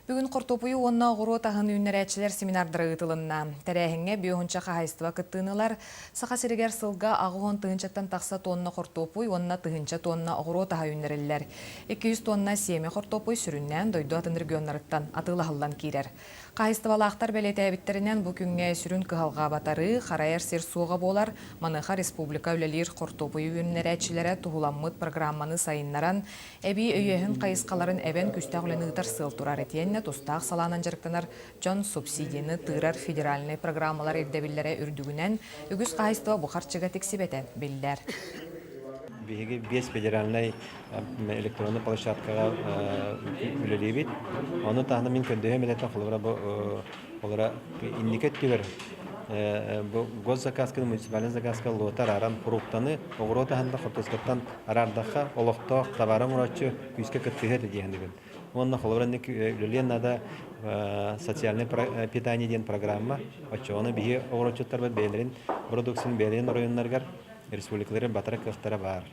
Бүгін Қортопуйу онна оғыру тағын үйнерәтшілер семинардыры ұтылынна. Тәрәхіңе бүйіғынша қағайстыва күттіңілар, сақа сірігер сылға ағуын тығынчаттан тақса тонна Қортопуй, онна тығынча тонна оғыру таға үйнерілер. 200 тонна семе Қортопуй сүріннен дойду атын регионларыттан атылағылан кейрер. Қағайстывалақтар бәлеті әбіттерінен бүкінге сүрін кығалға батары, қарайыр сер суға болар, Маныха Республика өлелер Қортопуй үйнерәтшілері тұғыламмыд программаны сайыннаран, әбі өйехін қайысқаларын әбен күстәғылен ұйтар сыл тұрар етен тустақ саланан жарықтанар жон субсидияны тырар федеральный программалар ирдебиллere үрдүгүнен үгүс кайыстыва бухарчыга тексибете биллер. Биһиги 5 федеральный электронный площадкага үлелебит. Оны тахны мин көндөгө мелеттен холора холора индикет тибер. Бу госзаказкы муниципальный заказка лотар аран фруктаны огрота ханда хотоскаттан арардаха олохтоқ табарын урачы күскө кыттыгы дегендигин. Онна холорник үлелен нада социальный питание ден программа очоны биһи огрочуттар белерин продукцияны белерин районнарга республикалар батара кыхтара бар.